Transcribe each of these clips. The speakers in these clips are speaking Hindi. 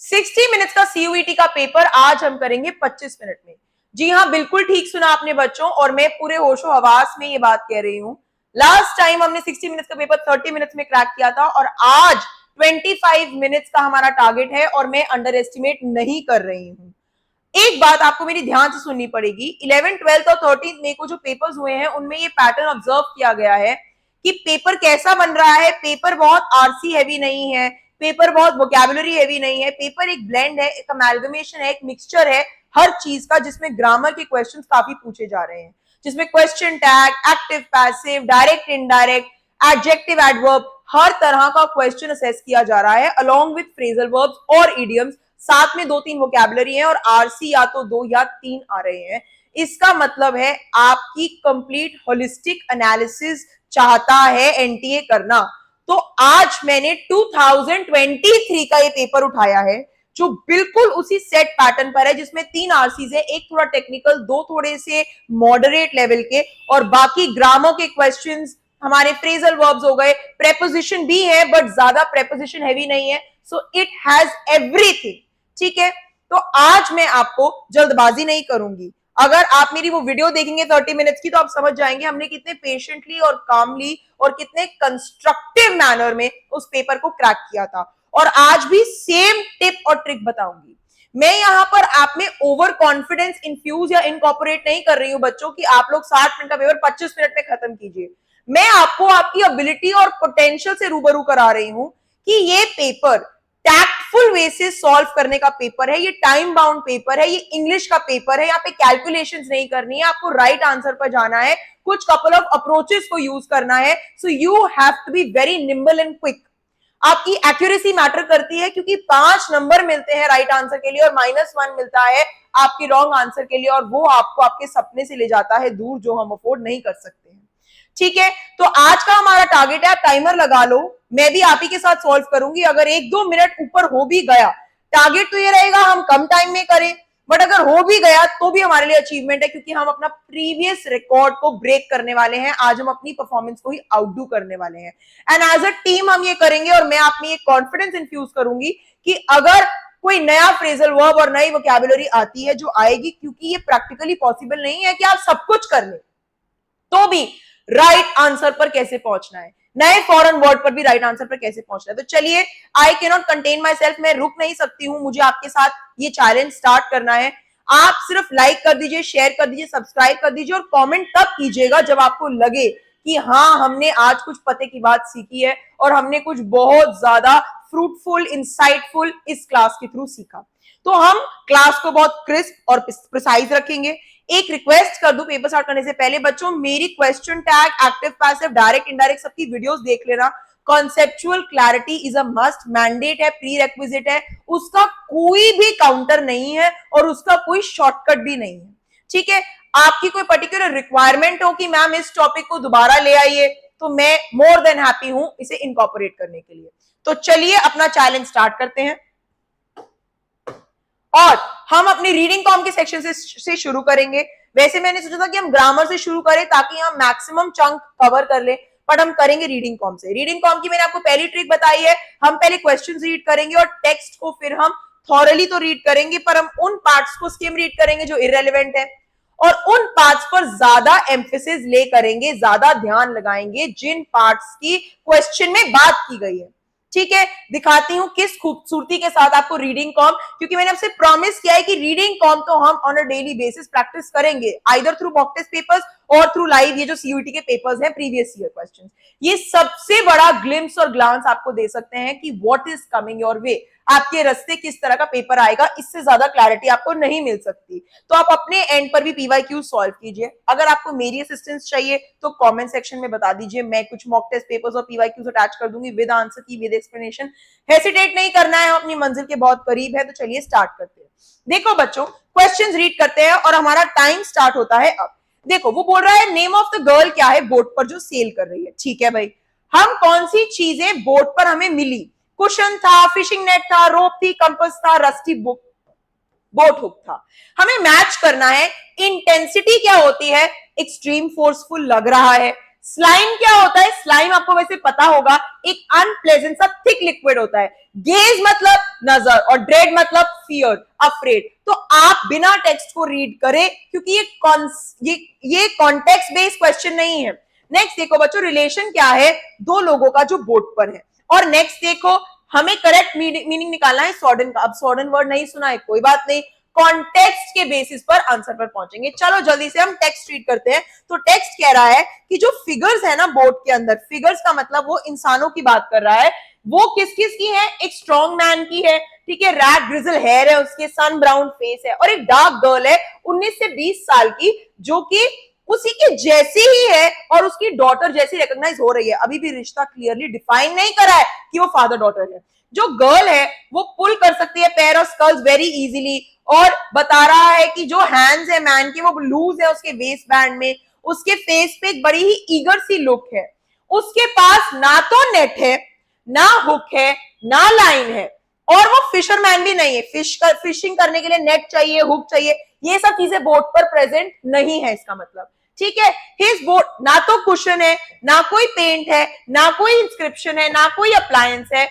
60 मिनट्स का सीयूईटी का पेपर आज हम करेंगे 25 मिनट में। जी हाँ, बिल्कुल ठीक सुना आपने बच्चों, और मैं पूरे होशो हवास में ये बात कह रही हूँ। लास्ट टाइम हमने 60 मिनट्स का पेपर 30 मिनट्स में क्रैक किया था, और आज 25 मिनट्स का हमारा टारगेट है, और मैं अंडर एस्टिमेट नहीं कर रही हूँ। एक बात आपको मेरी ध्यान से सुननी पड़ेगी। 11th 12th और 13th में को जो पेपर्स हुए हैं उनमें ये पैटर्न ऑब्जर्व किया गया है कि पेपर कैसा बन रहा है। पेपर बहुत आरसी हैवी नहीं है, पेपर बहुत वोकैबुलरी हैवी नहीं है, पेपर एक ब्लेंड है, एक अमेल्गमेशन है, एक मिक्सचर है हर चीज का, जिसमें ग्रामर के क्वेश्चंस काफी पूछे जा रहे हैं, जिसमें question tag, active passive, direct indirect, adjective adverb, हर तरह का क्वेश्चन असेस किया जा रहा है अलोंग विद फ्रेजल वर्ब्स और इडियम्स। साथ में 2-3 वोकैबुलरी है, और आरसी या तो 2 या 3 आ रहे हैं। इसका मतलब है आपकी कंप्लीट होलिस्टिक एनालिसिस चाहता है एनटीए करना। तो आज मैंने 2023 का ये पेपर उठाया है, जो बिल्कुल उसी सेट पैटर्न पर है, जिसमें 3 आरसीज है, एक थोड़ा टेक्निकल, 2 थोड़े से मॉडरेट लेवल के, और बाकी ग्रामर के क्वेश्चंस, हमारे फ्रेजल वर्ब्स हो गए, प्रेपोजिशन भी है बट ज्यादा प्रेपोजिशन हैवी नहीं है। So it has everything. ठीक है, तो आज मैं आपको जल्दबाजी नहीं करूंगी। अगर आप मेरी वो वीडियो देखेंगे 30 मिनट्स की, तो आप समझ जाएंगे हमने कितने पेशेंटली और कामली और कितने कंस्ट्रक्टिव मैनर में उस पेपर को क्रैक किया था। और आज भी सेम टिप और ट्रिक बताऊंगी। मैं यहां पर आप में ओवर कॉन्फिडेंस इन्फ्यूज या इनकॉर्पोरेट नहीं कर रही हूं बच्चों की आप लोग 60 मिनट का पेपर 25 मिनट में खत्म कीजिए। मैं आपको आपकी एबिलिटी और पोटेंशियल से रूबरू करा रही हूं कि ये पेपर टैक्टफुल वे से सॉल्व करने का पेपर है, ये टाइम बाउंड पेपर है, ये इंग्लिश का पेपर है। यहाँ पे कैलकुलेशंस नहीं करनी है, आपको राइट आंसर पर जाना है, कुछ कपल ऑफ अप्रोचेस को यूज करना है। So you have to be very nimble and quick. आपकी एक्यूरेसी मैटर करती है, क्योंकि 5 नंबर मिलते हैं राइट आंसर के लिए और -1 मिलता है आपके रॉन्ग आंसर के लिए, और वो आपको आपके सपने से ले जाता है दूर, जो हम अफोर्ड नहीं कर सकते हैं। ठीक है, तो आज का हमारा टारगेट है, आप टाइमर लगा लो, मैं भी आप ही के साथ सॉल्व करूंगी। अगर 1-2 मिनट ऊपर हो भी गया, टारगेट तो ये रहेगा हम कम टाइम में करें, बट अगर हो भी गया तो भी हमारे लिए अचीवमेंट है, क्योंकि हम अपना प्रीवियस रिकॉर्ड को ब्रेक करने वाले हैं। आज हम अपनी परफॉर्मेंस को ही आउटडू करने वाले हैं, एंड एज अ टीम हम ये करेंगे। और मैं आप में एक कॉन्फिडेंस इंफ्यूज करूंगी कि अगर कोई नया फ्रेजल वर्ब और नई वोकैबुलरी आती है, जो आएगी, क्योंकि ये प्रैक्टिकली पॉसिबल नहीं है कि आप सब कुछ कर लें, तो भी राइट आंसर पर कैसे पहुंचना है, नए फॉरेन वर्ड पर भी राइट आंसर पर कैसे पहुंचना है। तो चलिए, I can not contain my self, मैं रुक नहीं सकती हूं, मुझे आपके साथ ये चैलेंज स्टार्ट करना है। आप सिर्फ लाइक कर दीजिए, शेयर कर दीजिए, सब्सक्राइब कर दीजिए, और कमेंट तब कीजिएगा जब आपको लगे कि हाँ, हमने आज कुछ पते की बात सीखी है और हमने कुछ बहुत ज्यादा फ्रूटफुल, इंसाइटफुल इस क्लास के थ्रू सीखा। तो हम क्लास को बहुत क्रिस्प और प्रिसाइज रखेंगे। एक रिक्वेस्ट कर दूं पेपर स्टार्ट करने से पहले, बच्चों मेरी question tag, active passive, direct indirect सबकी वीडियोस देख लेना। Conceptual clarity is a must, mandate है, प्री रेक्विजिट है, उसका कोई भी काउंटर नहीं है और उसका कोई शॉर्टकट भी नहीं है। ठीक है, आपकी कोई पर्टिकुलर रिक्वायरमेंट हो कि मैम इस टॉपिक को दोबारा ले आइए, तो मैं मोर देन हैप्पी हूं इसे इनकॉर्पोरेट करने के लिए। तो चलिए अपना चैलेंज स्टार्ट करते हैं, और हम अपनी रीडिंग कॉम के सेक्शन से शुरू करेंगे। वैसे मैंने सोचा था कि हम ग्रामर से शुरू करें ताकि हम मैक्सिमम चंक कवर कर ले, बट हम करेंगे रीडिंग कॉम से। रीडिंग कॉम की मैंने आपको पहली ट्रिक बताई है, हम पहले क्वेश्चंस रीड करेंगे और टेक्स्ट को फिर हम थॉरली तो रीड करेंगे, पर हम उन पार्ट्स को स्किम रीड करेंगे जो इररेलेवेंट है, और उन पार्ट्स पर ज्यादा एम्फेसिस ले करेंगे, ज्यादा ध्यान लगाएंगे जिन पार्ट्स की क्वेश्चन में बात की गई है। ठीक है, दिखाती हूं किस खूबसूरती के साथ आपको रीडिंग कॉम, क्योंकि मैंने आपसे प्रॉमिस किया है कि रीडिंग कॉम तो हम on a daily basis practice करेंगे, either through mock test papers और थ्रू लाइव ये जो सीयूईटी के पेपर्स हैं, प्रीवियस ईयर क्वेश्चंस। ये सबसे बड़ा ग्लिम्स और ग्लांस आपको दे सकते हैं कि what is coming your way, आपके रास्ते किस तरह का पेपर आएगा। इससे ज्यादा क्लैरिटी आपको नहीं मिल सकती। तो आप अपने एंड पर भी पीवाईक्यू सॉल्व कीजिए। अगर आपको मेरी असिस्टेंस चाहिए तो कमेंट सेक्शन में बता दीजिए, मैं कुछ मॉक टेस्ट पेपर्स और पीवाईक्यूज अटैच कर दूंगी विद आंसर की, विद एक्सप्लेनेशन। हेसिटेट नहीं करना है, हम अपनी मंजिल के बहुत करीब है। तो चलिए स्टार्ट करते हैं। देखो बच्चों, क्वेश्चंस रीड करते हैं और हमारा टाइम स्टार्ट होता है अब। देखो, वो बोल रहा है नेम ऑफ द गर्ल क्या है बोट पर जो सेल कर रही है। ठीक है भाई, हम कौन सी चीजें बोट पर हमें मिली? कुशन था, फिशिंग नेट था, रोप थी, कंपास था, रस्टी बुक, बोट हुक था। हमें मैच करना है। इंटेंसिटी क्या होती है? एक्सट्रीम फोर्सफुल लग रहा है, स्लाइम क्या होता है? स्लाइम आपको वैसे पता होगा, एक अनप्लेजेंट सा थिक लिक्विड होता है। गेज मतलब नजर और ड्रेड मतलब फियर, अफ्रेड। तो आप बिना टेक्स्ट को रीड करें, क्योंकि ये कॉन्टेक्स्ट बेस्ड क्वेश्चन नहीं है। नेक्स्ट देखो बच्चों, रिलेशन क्या है दो लोगों का जो बोट पर है। और नेक्स्ट देखो, हमें करेक्ट मीनिंग निकालना है सॉर्डन का। अब सॉर्डन वर्ड नहीं सुना है, कोई बात नहीं, कॉन्टेक्स्ट के बेसिस पर आंसर पर पहुंचेंगे। चलो जल्दी से हम टेक्स्ट रीड करते हैं। तो टेक्स्ट कह रहा है कि जो फिगर्स है ना बोर्ड के अंदर, फिगर्स का मतलब वो इंसानों की बात कर रहा है। वो किस किस की है? एक स्ट्रॉन्ग मैन की है, ठीक है, रैड ग्रिजल हेयर है उसके, सन ब्राउन फेस है, और एक डार्क गर्ल है 19 से 20 साल की, जो कि उसी के जैसी ही है और उसकी डॉटर जैसी रिकॉग्नाइज हो रही है। अभी भी रिश्ता क्लियरली डिफाइन नहीं करा है कि वो फादर डॉटर है। जो गर्ल है वो पुल कर सकती है पैर और स्कल्स वेरी इजीली, और बता रहा है कि जो हैंड्स है मैन के वो लूज है उसके वेस्ट बैंड में। उसके फेस पे एक बड़ी ही ईगर सी लुक है। उसके पास ना तो नेट है, ना हुक है, ना लाइन है, और वो फिशरमैन भी नहीं है। फिशिंग करने के लिए नेट चाहिए, हुक चाहिए, ये सब चीजें बोट पर प्रेजेंट नहीं है, इसका मतलब, ठीक है। हिज बोट ना तो कुशन है, ना कोई पेंट है, ना कोई इंस्क्रिप्शन है, ना कोई अप्लायंस है,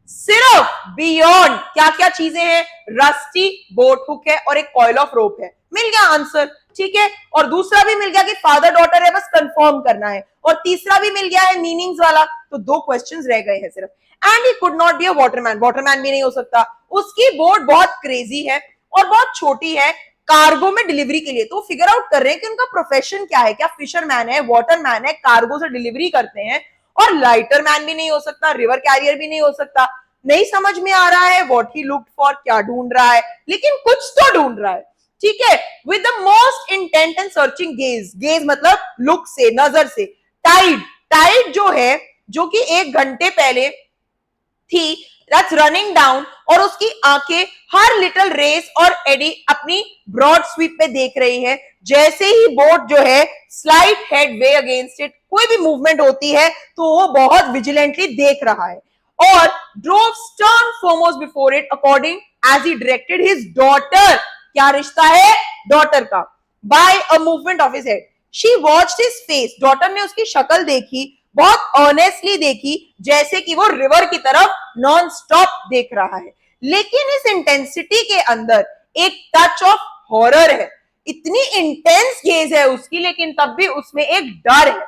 सिर्फ बियॉन्ड क्या क्या चीजें हैं? रस्टी बोट हुक है और एक कॉइल ऑफ रोप है। मिल गया आंसर, ठीक है। और दूसरा भी मिल गया कि फादर डॉटर है, बस कंफर्म करना है। और तीसरा भी मिल गया है मीनिंग्स वाला। तो दो क्वेश्चंस रह गए हैं सिर्फ। And he could not be a Waterman, Waterman भी नहीं हो सकता। उसकी बोट बहुत क्रेजी है और बहुत छोटी है कार्गो में डिलीवरी के लिए। तो फिगर आउट कर रहे हैं कि उनका प्रोफेशन क्या है, क्या फिशरमैन है, वाटरमैन है, कार्गो से डिलीवरी करते हैं। और लाइटर मैन भी नहीं हो सकता, रिवर कैरियर भी नहीं हो सकता। नहीं समझ में आ रहा है व्हाट ही लुक्ड फॉर, क्या ढूंढ रहा है, लेकिन कुछ तो ढूंढ रहा है, ठीक है। With the most intent and searching gauge, gauge मतलब लुक से, नजर से। टाइड, टाइड जो है, जो कि 1 घंटे पहले थी, दैट्स रनिंग डाउन, और उसकी आंखें हर लिटिल रेस और एडी अपनी ब्रॉड स्वीप पे देख रही है। जैसे ही बोट जो है slide head way against it, कोई भी मूवमेंट होती है तो वो बहुत विजिलेंटली देख रहा है। और drove stern foremost before it according as he directed his daughter, क्या रिश्ता है? डॉटर का। By a movement of his head she watched his face, daughter ने उसकी शक्ल देखी, बहुत ऑनेस्टली देखी, जैसे कि वो रिवर की तरफ नॉन स्टॉप देख रहा है। लेकिन इस इंटेंसिटी के अंदर एक टच ऑफ हॉरर है। इतनी इंटेंस गेज है उसकी, लेकिन तब भी उसमें एक डर है,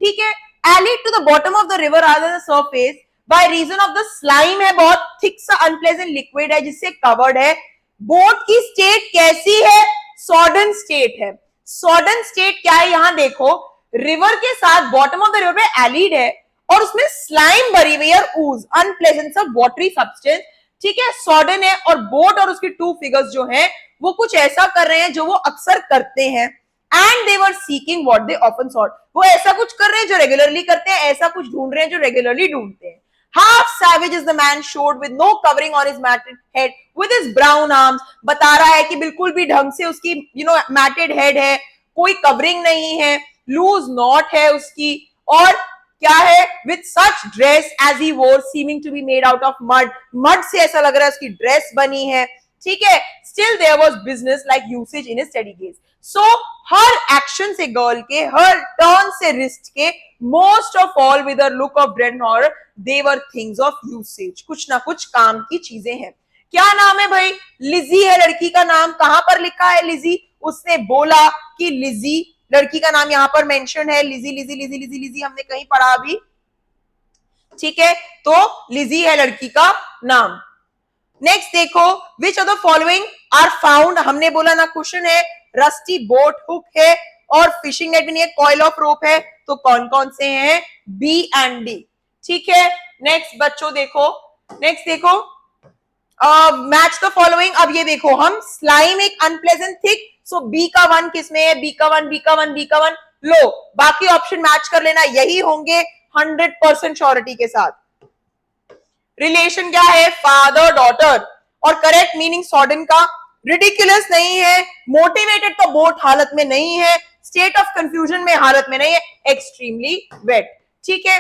ठीक है। Ally to the bottom of the river rather the surface by reason of the slime है, बहुत थिक सा अनप्लेजेंट लिक्विड है जिससे कवर्ड है। बोट की स्टेट कैसी है? सॉर्डन स्टेट है। सॉर्डन स्टेट क्या है? यहां देखो, रिवर के साथ बॉटम ऑफ द रिवर पे एलिड है और उसमें स्लाइम भरी हुई है, ऊज, अनप्लेजेंट सा वाटरी सब्सटेंस, ठीक है। सॉर्डन है, और बोट और उसकी टू फिगर्स जो हैं वो कुछ ऐसा कर रहे हैं जो वो अक्सर करते हैं। And they were seeking what they often sought, वो ऐसा कुछ कर रहे हैं जो रेगुलरली करते हैं, ऐसा कुछ ढूंढ रहे हैं जो रेगुलरली ढूंढते हैं। Half savage is the man showed with no covering on his matted head with his brown arms, बता रहा है कि बिल्कुल भी ढंग से उसकी मैटेड हेड है, कोई कवरिंग नहीं है, लूज नॉट है उसकी, और क्या है? With such dress as he wore seeming to be made out of mud, mud से ऐसा लग रहा है उसकी ड्रेस बनी है, ठीक है। Still there was business like usage in his steady gaze. So हर एक्शन से गर्ल के, हर टर्न से रिस्ट के, most of all with a look of dread horror, they were things of usage, कुछ ना कुछ काम की चीजें हैं। क्या नाम है भाई? लिजी है लड़की का नाम। कहां पर लिखा है लिजी? उसने बोला कि लिजी, लड़की का नाम यहां पर मेंशन है, लिजी लिजी लिजी लिजी लिजी, हमने कहीं पढ़ा अभी, ठीक है। तो लिजी है लड़की का नाम। नेक्स्ट देखो, which of the following are found, हमने बोला ना कुशन है, रस्टी बोट हुक है, और फिशिंग नेट भी नहीं है, कॉइल ऑफ रोप है। तो कौन कौन से हैं? बी एंड डी, ठीक है। नेक्स्ट बच्चों देखो, नेक्स्ट देखो, मैच द फॉलोइंग। अब ये देखो, हम स्लाइम एक अनप्लेजेंट थिक, सो बी का 1 किसमें है? बी का 1, बी का 1, बी का 1, लो बाकी ऑप्शन मैच कर लेना, यही होंगे 100% श्योरिटी के साथ। रिलेशन क्या है? फादर डॉटर, और करेक्ट मीनिंग सॉर्डन का। रिडिकुलस नहीं है, मोटिवेटेड तो बोट हालत में नहीं है, स्टेट ऑफ कंफ्यूजन में हालत में नहीं है, एक्सट्रीमली वेट, ठीक है।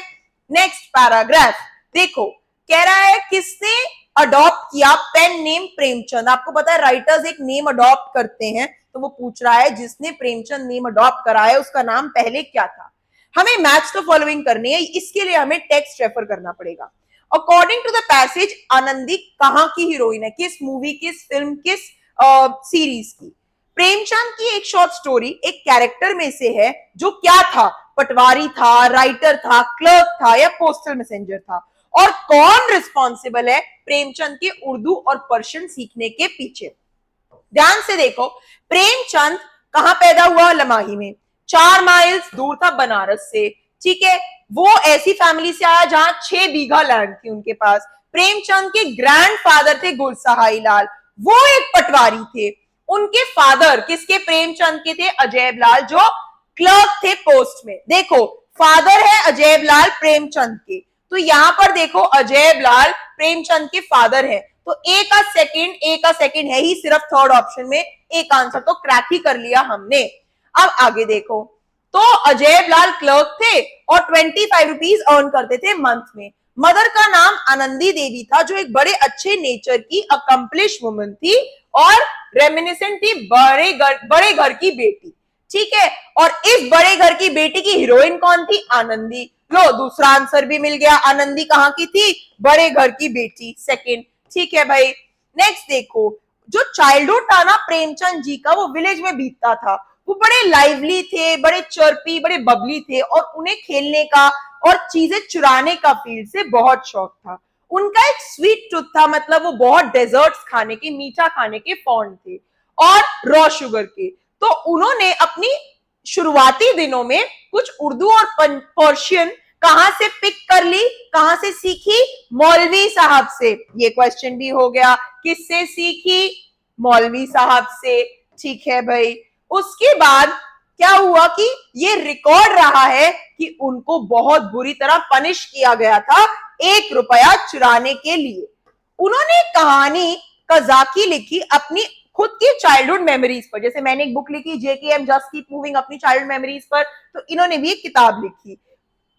नेक्स्ट पैराग्राफ देखो, कह रहा है किसने अडॉप्ट किया पेन नेम प्रेमचंद। आपको पता है राइटर्स एक नेम अडॉप्ट करते हैं, तो वो पूछ रहा है जिसने प्रेमचंद नेम अडॉप्ट करा है उसका नाम पहले क्या था। हमें मैच द फॉलोइंग करनी है, इसके लिए हमें टेक्स्ट रेफर करना पड़ेगा। According to the passage Anandi कहां की हीरोइन है, किस मूवी, किस फिल्म, किस सीरीज की? प्रेमचंद की एक शॉर्ट स्टोरी एक कैरेक्टर में से है जो क्या था, पटवारी था, राइटर था, क्लर्क था या पोस्टल मैसेंजर था? और कौन रिस्पॉन्सिबल है प्रेमचंद के उर्दू और पर्शियन सीखने के पीछे? ध्यान से देखो, प्रेमचंद कहां पैदा हुआ? लमाही में, 4 माइल्स दूर था बनारस से, ठीक है। वो ऐसी फैमिली से आया जहां 6 बीघा लैंड थी उनके पास। प्रेमचंद के ग्रैंडफादर थे गुलसहाई लाल, वो एक पटवारी थे। उनके फादर किसके? प्रेमचंद के थे अजैब लाल, जो क्लर्क थे पोस्ट में। देखो, फादर है अजैब लाल प्रेमचंद के, तो यहां पर देखो अजैब लाल प्रेमचंद के फादर है, तो ए का सेकंड है ही सिर्फ थर्ड ऑप्शन में, एक आंसर तो क्रैक ही कर लिया हमने। अब आगे देखो, तो अजैब लाल क्लर्क थे और 25 रुपीज अर्न करते थे मंथ में। मदर का नाम आनंदी देवी था, जो एक बड़े अच्छे नेचर की अकम्प्लिश वुमन थी और रेमिनिसेंट थी बड़े घर की बेटी, ठीक है। और इस बड़े घर की बेटी की हीरोइन कौन थी? आनंदी। लो, दूसरा आंसर भी मिल गया। आनंदी कहां की थी? बड़े घर की बेटी, सेकंड, ठीक है भाई। नेक्स्ट देखो, जो चाइल्डहुड था ना प्रेमचंद जी का, वो विलेज में बीतता था। वो बड़े लाइवली थे, बड़े चर्पी, बड़े बबली थे और उन्हें खेलने का और चीजें चुराने का फील्ड से बहुत शौक था। उनका एक स्वीट टूथ था, मतलब वो बहुत डेजर्ट्स खाने के, मीठा खाने के फॉन्ड थे और रॉ शुगर के। तो उन्होंने अपनी शुरुआती दिनों में कुछ उर्दू और पर्शियन कहां से पिक कर ली, कहां से सीखी? मौलवी साहब से। ये क्वेश्चन भी हो गया, किससे सीखी? मौलवी साहब से, ठीक है भाई। उसके बाद क्या हुआ कि ये रिकॉर्ड रहा है कि उनको बहुत बुरी तरह पनिश किया गया था 1 रुपया चुराने के लिए। उन्होंने कहानी कजाकी लिखी अपनी खुद की चाइल्डहुड मेमोरीज पर, जैसे मैंने एक बुक लिखी जेकेएम जस्ट कीप मूविंग अपनी चाइल्ड मेमोरीज पर, तो इन्होंने भी एक किताब लिखी।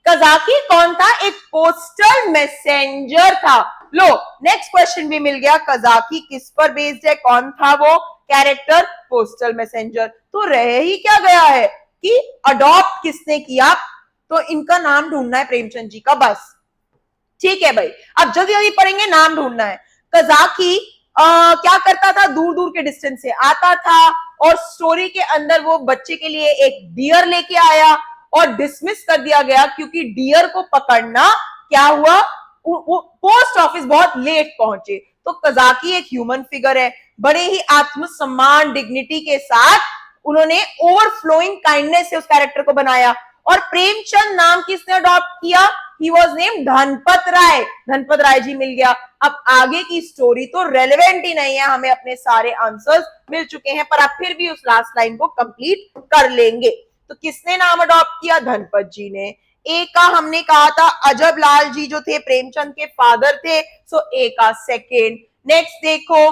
कजाकी कौन था? एक पोस्टल मैसेंजर था। लो, नेक्स्ट क्वेश्चन भी मिल गया, कजाकी किस पर बेस्ड है, कौन था वो कैरेक्टर? Postal messenger. तो रह ही क्या गया है कि अडॉप्ट किसने किया, तो इनका नाम ढूंढना है प्रेमचंद जी का, बस, ठीक है भाई। अब जल्दी जल्दी पढ़ेंगे, नाम ढूंढना है। कजाकी क्या करता था? दूर दूर के डिस्टेंस से आता था और स्टोरी के अंदर वो बच्चे के लिए एक डियर लेके आया और डिसमिस कर दिया गया क्योंकि डियर को पकड़ना क्या हुआ, पोस्ट ऑफिस बहुत लेट पहुंचे। तो कजाकी एक ह्यूमन फिगर है, बड़े ही आत्मसम्मान डिग्निटी के साथ उन्होंने ओवरफ्लोइंग काइंडनेस से उस कैरेक्टर को बनाया। और प्रेमचंद नाम किसने अडॉप्ट किया? ही वॉज नेम धनपत राय, धनपत राय जी मिल गया। अब आगे की स्टोरी तो रेलेवेंट ही नहीं है, हमें अपने सारे आंसर्स मिल चुके हैं, पर आप फिर भी उस लास्ट लाइन को कंप्लीट कर लेंगे। तो किसने नाम अडॉप्ट किया? धनपत जी ने। ए का हमने कहा था अजब लाल जी जो थे प्रेमचंद के फादर थे, सो ए का सेकेंड। नेक्स्ट देखो,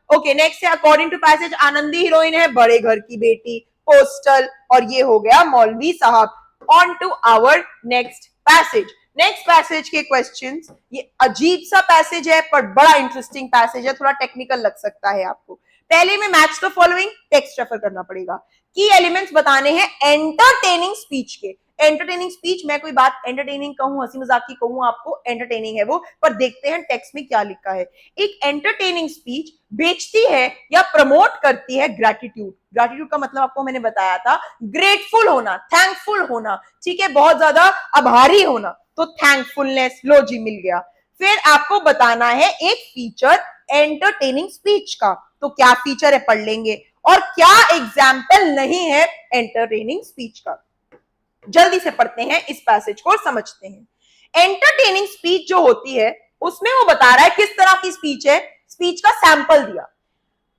ओके नेक्स्ट है according to passage Anandi heroine है बड़े घर की बेटी, पोस्टल, और ये हो गया मौलवी साहब। On to our next passage. Next passage के क्वेश्चंस, ये अजीब सा पैसेज है पर बड़ा इंटरेस्टिंग पैसेज है, थोड़ा टेक्निकल लग सकता है आपको। पहले में match the following text refer करना पड़ेगा। की एलिमेंट्स बताने हैं एंटरटेनिंग स्पीच के। एंटरटेनिंग स्पीच, मैं कोई बात एंटरटेनिंग कहूं, हंसी मजाक की कहूं, आपको एंटरटेनिंग है वो, पर देखते हैं टेक्स्ट में क्या लिखा है। एक एंटरटेनिंग स्पीच बेचती है या प्रमोट करती है ग्रैटिट्यूड। ग्रैटिट्यूड का मतलब आपको मैंने बताया था, ग्रेटफुल होना, थैंकफुल होना, ठीक है, बहुत ज्यादा आभारी होना, तो थैंकफुलनेस। लो जी, मिल गया। फिर आपको बताना है एक फीचर एंटरटेनिंग स्पीच का, तो क्या फीचर है पढ़ लेंगे, और क्या एग्जाम्पल नहीं है एंटरटेनिंग स्पीच का। जल्दी से पढ़ते हैं इस पैसेज को और समझते हैं। एंटरटेनिंग स्पीच जो होती है उसमें वो बता रहा है किस तरह की स्पीच है। स्पीच का सैंपल दिया,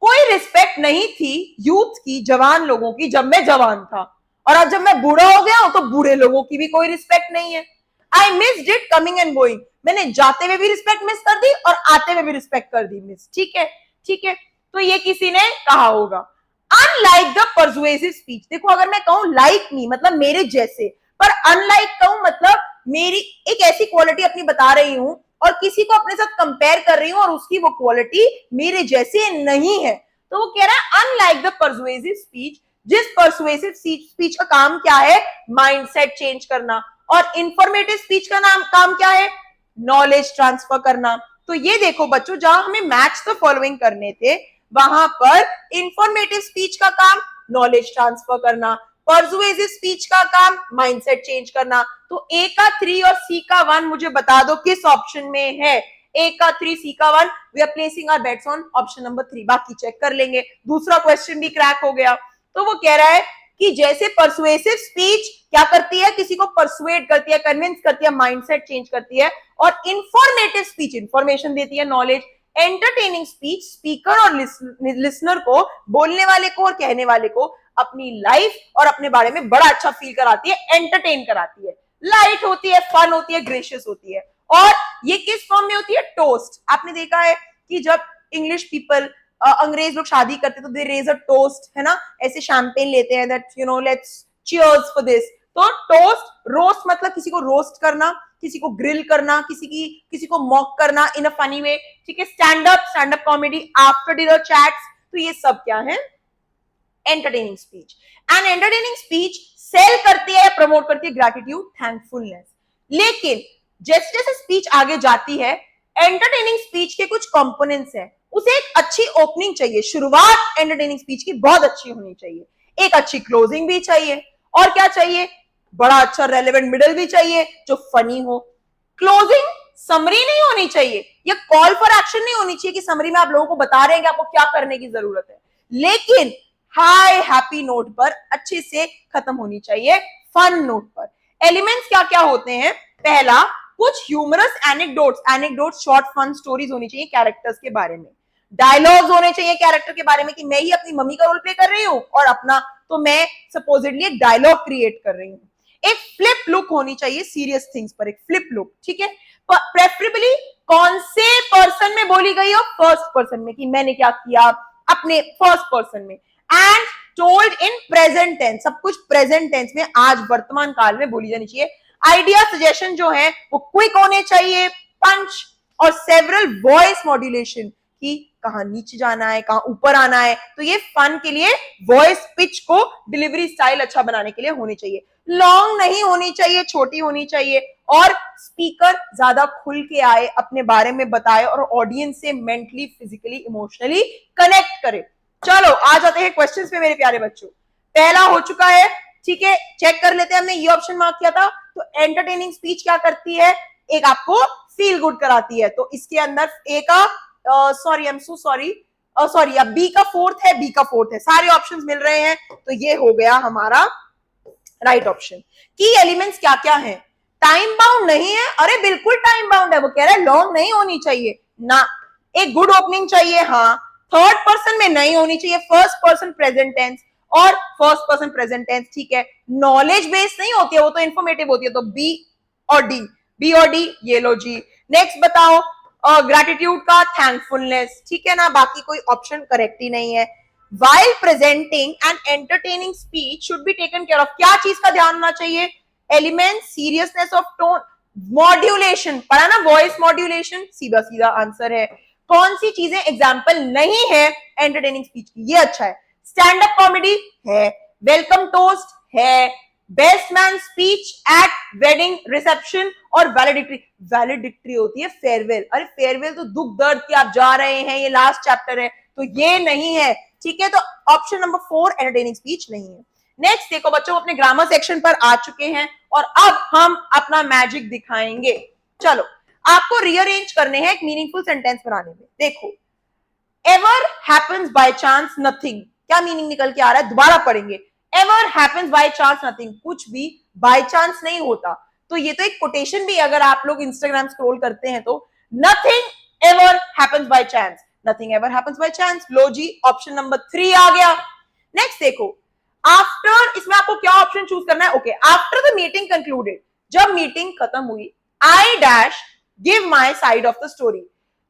कोई रिस्पेक्ट नहीं थी यूथ की, जवान लोगों की, जब मैं जवान था, और अब जब मैं बूढ़ा हो गया हूं तो बूढ़े लोगों की भी कोई रिस्पेक्ट नहीं है। I missed it coming and going, मैंने जाते हुए भी रिस्पेक्ट मिस कर दी और आते हुए भी रिस्पेक्ट कर दी मिस, ठीक है, ठीक है। तो ये किसी ने कहा होगा। अनलाइक द परसुएसिव स्पीच, देखो अगर मैं कहूं लाइक मी मतलब मेरे जैसे, पर अनलाइक कहूं मतलब मेरी एक ऐसी क्वालिटी अपनी बता रही हूं और किसी को अपने साथ कंपेयर कर रही हूं और उसकी वो क्वालिटी मेरे जैसे नहीं है। तो वो कह रहा है अनलाइक द परसुएसिव स्पीच जिस परसुएसिव स्पीच का काम क्या है, माइंडसेट चेंज करना, और इंफॉर्मेटिव स्पीच का काम क्या है, नॉलेज ट्रांसफर करना। तो ये देखो बच्चों, जहां हमें मैच द फॉलोइंग करने थे, वहां पर इंफॉर्मेटिव स्पीच का काम नॉलेज ट्रांसफर करना, परसुएसिव स्पीच का काम माइंडसेट चेंज करना। तो ए का 3 और सी का 1 मुझे बता दो किस ऑप्शन में है। ए का 3, सी का 1, we are placing our bets on option number 3। बाकी चेक कर लेंगे। दूसरा क्वेश्चन भी क्रैक हो गया। तो वो कह रहा है कि जैसे परसुएसिव स्पीच क्या करती है, किसी को परसुएट करती है, कन्विंस करती है, माइंडसेट चेंज करती है, और इंफॉर्मेटिव स्पीच इंफॉर्मेशन देती है, नॉलेज। एंटरटेनिंग स्पीच स्पीकर और लिसनर को, बोलने वाले को और कहने वाले को, अपनी लाइफ और अपने बारे में बड़ा अच्छा फील कराती है, एंटरटेन कराती है, लाइट होती है, फन होती है, ग्रेशियस होती है। और ये किस फॉर्म में होती है, टोस्ट। आपने देखा है कि जब इंग्लिश पीपल, अंग्रेज लोग शादी करते तो दे रेज अ टोस्ट, है ना, ऐसे शैंपेन लेते हैं, that you know let's cheers for this. तो टोस्ट, रोस्ट मतलब किसी को रोस्ट करना, किसी को ग्रिल करना, किसी को मॉक करना इन अ फनी वे, ठीक है। Stand up comedy, after dinner chats, तो ये सब क्या है, entertaining speech. And entertaining speech sell करती है, प्रमोट करती है ग्रैटिट्यूड, थैंकफुलनेस। लेकिन जैसे जैसे स्पीच आगे जाती है, एंटरटेनिंग स्पीच के कुछ कंपोनेंट्स हैं। उसे एक अच्छी ओपनिंग चाहिए, शुरुआत एंटरटेनिंग स्पीच की बहुत अच्छी होनी चाहिए, एक अच्छी क्लोजिंग भी चाहिए, और क्या चाहिए, बड़ा अच्छा रेलेवेंट मिडल भी चाहिए जो फनी हो। क्लोजिंग समरी नहीं होनी चाहिए, या कॉल फॉर एक्शन नहीं होनी चाहिए कि समरी में आप लोगों को बता रहे हैं कि आपको क्या करने की जरूरत है, लेकिन हाई हैप्पी नोट पर अच्छे से खत्म होनी चाहिए, फन नोट पर। एलिमेंट्स क्या क्या होते हैं, पहला कुछ humorous anecdotes short fun stories होनी चाहिए कैरेक्टर्स के बारे में। डायलॉग्स होने चाहिए कैरेक्टर के बारे में कि मैं ही अपनी मम्मी का रोल प्ले कर रही हूं और अपना, तो मैं सपोजिटली एक डायलॉग क्रिएट कर रही हूं। एक फ्लिप लुक होनी चाहिए सीरियस थिंग्स पर, एक फ्लिप लुक, ठीक है। प्रेफरेबली कौन से पर्सन में बोली गई हो, फर्स्ट पर्सन में, कि मैंने क्या किया अपने फर्स्ट पर्सन में। And told in present tense, सब कुछ प्रेजेंट टेंस में, आज वर्तमान काल में बोली जानी चाहिए। आइडिया सजेशन जो है वो क्विक होने चाहिए, पंच, और सेवरल वॉइस मॉड्यूलेशन, कि कहां नीचे जाना है, कहां ऊपर आना है, तो ये फन के लिए वॉइस पिच को डिलीवरी स्टाइल अच्छा बनाने के लिए होनी चाहिए। लॉन्ग नहीं होनी चाहिए, छोटी होनी चाहिए, और स्पीकर ज्यादा खुल के आए, अपने बारे में बताए, और ऑडियंस से मेंटली, फिजिकली, इमोशनली कनेक्ट करे। चलो आ जाते हैं क्वेश्चंस पे मेरे प्यारे बच्चों। पहला हो चुका है, ठीक है, चेक कर लेते हैं। हमने ये ऑप्शन मार्क किया था। तो एंटरटेनिंग स्पीच क्या करती है, एक आपको फील गुड कराती है, तो इसके अंदर ए का sorry, I am so sorry, sorry, अब बी का फोर्थ है, बी का फोर्थ है, सारे ऑप्शंस मिल रहे हैं, तो ये हो गया हमारा राइट ऑप्शन। की एलिमेंट्स क्या क्या है, टाइम बाउंड नहीं है, अरे बिल्कुल टाइम बाउंड है, वो कह रहा है लॉन्ग नहीं होनी चाहिए ना, एक गुड ओपनिंग चाहिए, हाँ, थर्ड पर्सन में नहीं होनी चाहिए, फर्स्ट पर्सन प्रेजेंट टेंस, और फर्स्ट पर्सन प्रेजेंट टेंस, ठीक है। नॉलेज बेस्ड नहीं होती है, वो तो इंफॉर्मेटिव होती है, तो बी और डी, बी और डी, ये लो जी। नेक्स्ट बताओ, ग्रैटिट्यूड का थैंकफुलनेस, ठीक है ना, बाकी कोई ऑप्शन करेक्ट ही नहीं है। While presenting an entertaining speech should be taken care of, क्या चीज का ध्यान होना चाहिए, element, seriousness of tone, modulation, पढ़ा ना, वॉइस मॉड्यूलेशन, सीधा सीधा आंसर है। कौन सी चीजें एग्जाम्पल नहीं है एंटरटेनिंग स्पीच की, ये अच्छा है। स्टैंड अप कॉमेडी है, वेलकम टोस्ट है, best man speech at wedding reception, और वैलिडिक्टरी होती है फेयरवेल। अरे फेयरवेल तो दुख दर्द की आप जा रहे हैं, ये लास्ट चैप्टर है, तो ये नहीं है, ठीक है। तो ऑप्शन नंबर 4 एंटरटेनिंग स्पीच नहीं है। नेक्स्ट देखो बच्चों, अपने ग्रामर सेक्शन पर आ चुके हैं, और अब हम अपना मैजिक दिखाएंगे। चलो, आपको रीअरेंज करने हैं एक मीनिंगफुल सेंटेंस बनाने में। देखो, ever happens by chance nothing, क्या मीनिंग निकल के आ रहा है, दोबारा पढ़ेंगे। Ever happens by chance nothing, कुछ भी बाय चांस नहीं होता। तो ये तो एक कोटेशन भी, अगर आप लोग इंस्टाग्राम स्क्रॉल करते हैं तो, nothing ever happens by chance, nothing ever happens by chance, लो जी, ऑप्शन नंबर 3 आ गया। नेक्स्ट देखो, आफ्टर, इसमें आपको क्या ऑप्शन चूज करना है, okay, after the meeting concluded, जब मीटिंग खत्म हुई, I dash give my side of the story,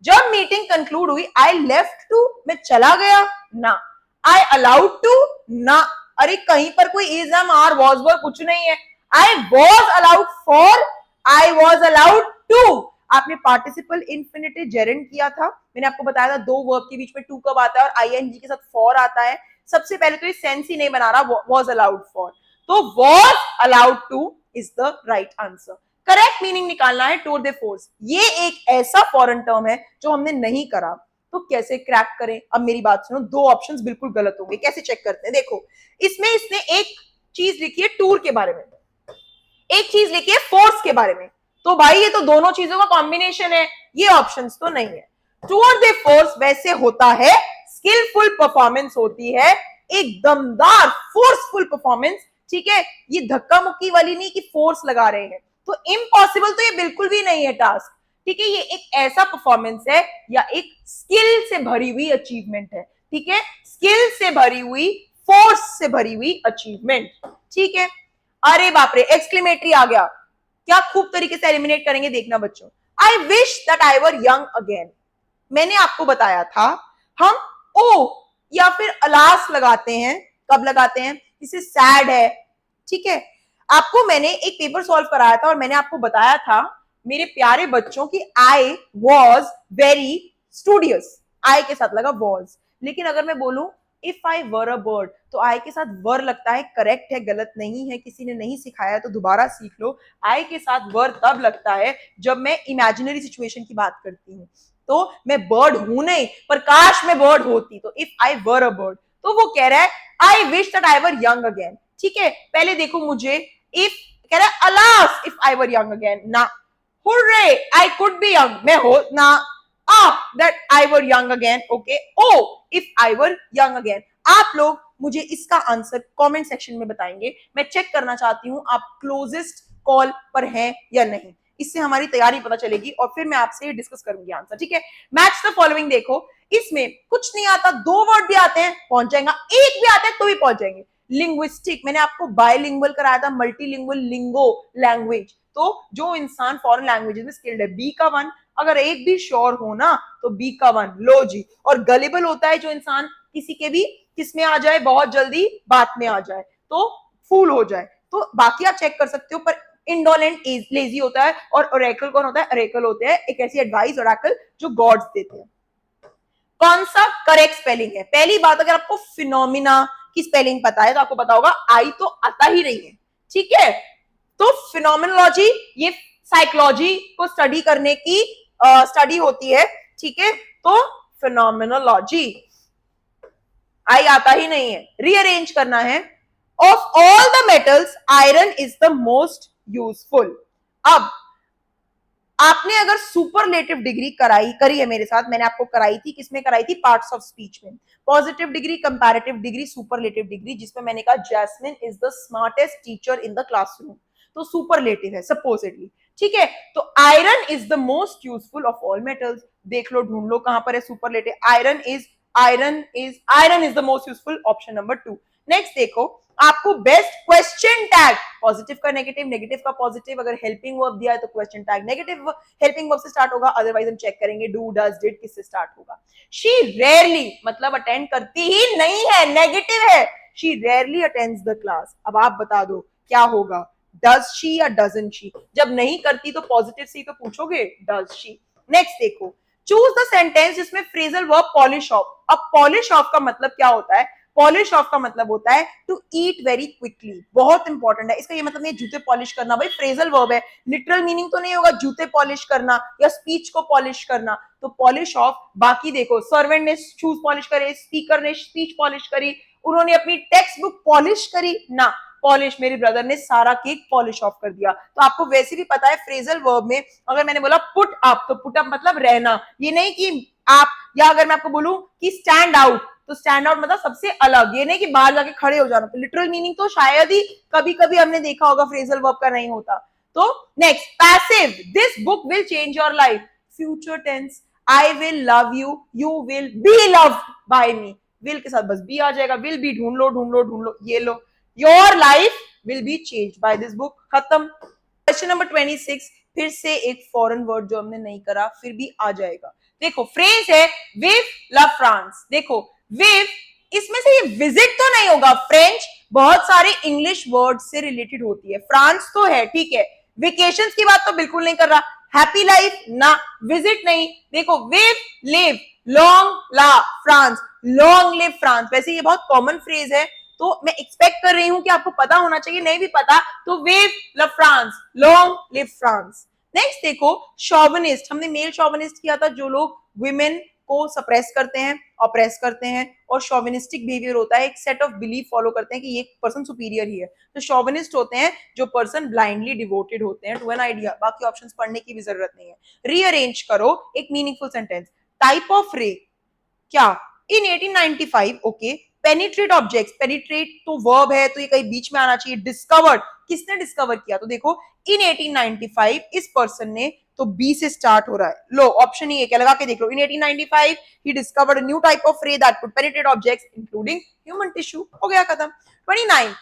जब मीटिंग कंक्लूड हुई, आई लेफ्ट टू, मैं चला गया ना, आई अलाउड टू ना, अरे कहीं पर कोई is am are was were कुछ नहीं है, I was allowed for, I was allowed to. आपने पार्टिसिपल इंफिनिटिव जेरेंट किया था, मैंने आपको बताया था दो वर्ब के बीच में टू कब आता है और आईएनजी के साथ फॉर आता है। सबसे पहले तो ये सेंस ही नहीं बना रहा वॉज अलाउड फॉर, तो was allowed two is the right answer. Correct meaning निकालना है टूर दे फोर्स, ये एक ऐसा फॉरेन टर्म है जो हमने नहीं करा, तो कैसे क्रैक करें? अब मेरी बात सुनो, दो ऑप्शंस बिल्कुल गलत होंगे, कैसे चेक करते हैं? देखो इसमें इसने एक चीज लिखी है टूर के बारे में, एक चीज लिखी है फोर्स के बारे में, तो भाई ये तो दोनों चीजों का कॉम्बिनेशन है, ये ऑप्शंस तो नहीं है। टूर दे फोर्स वैसे होता है स्किलफुल परफॉर्मेंस होती है, एक दमदार फोर्सफुल परफॉर्मेंस, ठीक है, ये धक्का मुक्की वाली नहीं कि फोर्स लगा रहे हैं। तो इम्पॉसिबल तो ये बिल्कुल भी नहीं है टास्क, ठीक है, ये एक ऐसा परफॉर्मेंस है या एक स्किल से भरी हुई अचीवमेंट है, ठीक है, स्किल से भरी हुई, फोर्स से भरी हुई अचीवमेंट, ठीक है। अरे बाप रे, एक्सक्लेमेटरी आ गया, क्या खूब तरीके से एलिमिनेट करेंगे देखना बच्चों। आई wish that I were young again, मैंने आपको बताया था हम ओ या फिर अलास लगाते हैं, कब लगाते हैं? इसे सैड है, ठीक है। आपको मैंने एक पेपर सॉल्व कराया था और मैंने आपको बताया था मेरे प्यारे बच्चों की आई वॉज वेरी स्टूडियस, आई के साथ लगा वॉज, लेकिन अगर मैं बोलूं if I were a bird, तो आई के साथ वर लगता है, करेक्ट है, गलत नहीं है, किसी ने नहीं सिखाया तो दोबारा सीख लो। आई के साथ वर तब लगता है जब मैं इमेजिनरी सिचुएशन की बात करती हूँ, तो मैं बर्ड हूं नहीं, पर काश मैं बर्ड होती, तो if I were a bird, तो वो कह रहा है I wish that I were young again, ठीक है। पहले देखो मुझे, इफ कह रहा है alas if I were young again, ना, hurray I could be young, मैं हो ना, that I were young again, okay, oh if I were young again। आप लोग मुझे इसका आंसर कमेंट सेक्शन में बताएंगे, मैं चेक करना चाहती हूं आप क्लोजेस्ट कॉल पर हैं या नहीं, इससे हमारी तैयारी पता चलेगी और फिर मैं आपसे डिस्कस करूंगी आंसर, ठीक है। मैच द फॉलोइंग देखो, इसमें कुछ नहीं आता, दो वर्ड भी आते हैं पहुंच जाएगा, एक भी आता है तो भी पहुंच जाएंगे। लिंग्विस्टिक, मैंने आपको बायलिंगुअल कराया था, मल्टीलिंगुअल, लिंगो लैंग्वेज, तो जो इंसान फॉरेन लैंग्वेजेस में स्किल्ड है, बी का 1, अगर एक भी श्योर हो ना तो बी का 1 लो जी। और गलेबल होता है जो इंसान किसी के भी किस में आ जाए, बहुत जल्दी बात में आ जाए, तो फूल हो जाए, तो बाकी आप चेक कर सकते हो। पर इंडोलेंट लेजी होता है, और ओरेकल कौन होता है? ओरेकल होते हैं एक ऐसी एडवाइस, ओरेकल जो गॉड्स देते हैं। कौन सा करेक्ट स्पेलिंग है? पहली बात, अगर आपको फिनोमिना की स्पेलिंग पता है तो आपको पता होगा आई तो आता ही नहीं है, ठीक है। तो फिनोमिनोलॉजी ये साइकोलॉजी को स्टडी करने की स्टडी होती है, ठीक है, तो फिनोमिनोलॉजी, आई आता ही नहीं है, रीअरेंज करना है। Of all the metals iron is the most useful. अब आपने अगर सुपरलेटिव डिग्री करी है मेरे साथ, मैंने आपको कराई थी, किसमें कराई थी? पार्ट्स ऑफ स्पीच में, positive degree, comparative degree, superlative degree, जिसमें मैंने कहा Jasmine is the smartest teacher in the classroom, तो सुपरलेटिव है सपोजिटली, ठीक है। तो iron is the most useful of all metals, देख लो, ढूंढ लो कहां पर है superlative. Iron is the most useful, option number 2। Next देखो, आपको बेस्ट क्वेश्चन टैग, पॉजिटिव का नेगेटिव, नेगेटिव का पॉजिटिव, अगर हेल्पिंग वर्ब दिया है तो question tag negative helping verb से स्टार्ट होगा, अदरवाइज हम चेक करेंगे डू, डज, डिड किससे स्टार्ट होगा। शी रेयरली, मतलब अटेंड करती ही नहीं है, नेगेटिव है, she rarely attends the class. अब आप बता दो क्या होगा, डज शी या डजंट शी? जब नहीं करती तो पॉजिटिव सी तो पूछोगे, डज शी। नेक्स्ट देखो, चूज द सेंटेंस जिसमें फ्रेजल वर्ब पॉलिश ऑफ। अब पॉलिश ऑफ का मतलब क्या होता है? पॉलिश ऑफ का मतलब होता है टू ईट वेरी क्विकली, बहुत इंपॉर्टेंट है। इसका ये मतलब नहीं जूते पॉलिश करना, भाई फ्रेजल वर्ब है, लिटरल मीनिंग तो नहीं होगा जूते पॉलिश करना या स्पीच को पॉलिश करना, तो पॉलिश ऑफ। बाकी देखो, सर्वेंट ने शूज पॉलिश करे, स्पीकर ने स्पीच पॉलिश करी, उन्होंने अपनी टेक्स्ट बुक पॉलिश करी ना, पॉलिश मेरे ब्रदर ने सारा केक पॉलिश ऑफ कर दिया। तो आपको वैसे भी पता है फ्रेजल वर्ब में अगर मैंने बोला पुट अप, तो पुट अप मतलब रहना, ये नहीं कि आप, या अगर मैं आपको बोलूं कि स्टैंड आउट, तो स्टैंड आउट मतलब सबसे अलग, ये नहीं कि बाहर जाके खड़े हो जाना। तो लिटरल मीनिंग तो शायद ही कभी कभी हमने देखा होगा, फ्रेजल वर्ब का नहीं होता। तो next, passive, this book will change your life, future tense, I will love you, you will be loved by me, will के साथ बस बी आ जाएगा, विल बी ढूंढ लो ढूंढ लो ढूंढ लो, ये लो, your life will be change by this book, खत्म। क्वेश्चन नंबर 26, फिर से एक फॉरेन वर्ड जो हमने नहीं करा, फिर भी आ जाएगा। देखो फ्रेज है विव लव फ्रांस, देखो विव, इसमें से ये विजिट तो नहीं होगा, फ्रेंच बहुत सारे इंग्लिश वर्ड से रिलेटेड होती है, फ्रांस तो है, ठीक है, वेकेशंस की बात तो बिल्कुल नहीं कर रहा, हैप्पी लाइफ ना, विजिट नहीं। देखो विव, लिव, लॉन्ग, ला, फ्रांस, लॉन्ग लिव फ्रांस। वैसे ये बहुत कॉमन फ्रेज है, तो मैं एक्सपेक्ट कर रही हूं कि आपको पता होना चाहिए, नहीं भी पता तो vive la France, long live France. Next देखो, शॉविनिस्ट, हमने मेल शॉविनिस्ट किया था, जो लोग वुमेन को सप्रेस करते हैं, ऑप्रेस करते हैं, और शॉविनिस्टिक बिहेवियर होता है, एक सेट ऑफ बिलीफ फॉलो करते हैं कि ये पर्सन सुपीरियर ही है। तो शॉविनिस्ट होते हैं जो पर्सन ब्लाइंडली डिवोटेड होते हैं टू एन आइडिया। बाकी ऑप्शंस पढ़ने की भी जरूरत नहीं है। रीअरेंज करो एक मीनिंगफुल सेंटेंस। टाइप ऑफ रे, क्या इन 1895, ओके, पेनिट्रेट ऑब्जेक्ट्स, पेनिट्रेट तो वर्ब है तो ये कहीं बीच में आना चाहिए। डिस्कवर्ड, किसने डिस्कवर किया, तो देखो इन 1895 इस पर्सन ने, तो बी से स्टार्ट हो रहा है। लो ऑप्शन ही है क्या, लगा के देख लो। इन 1895 he discovered a new type of रे that could penetrate objects including human tissue. हो गया खत्म। 29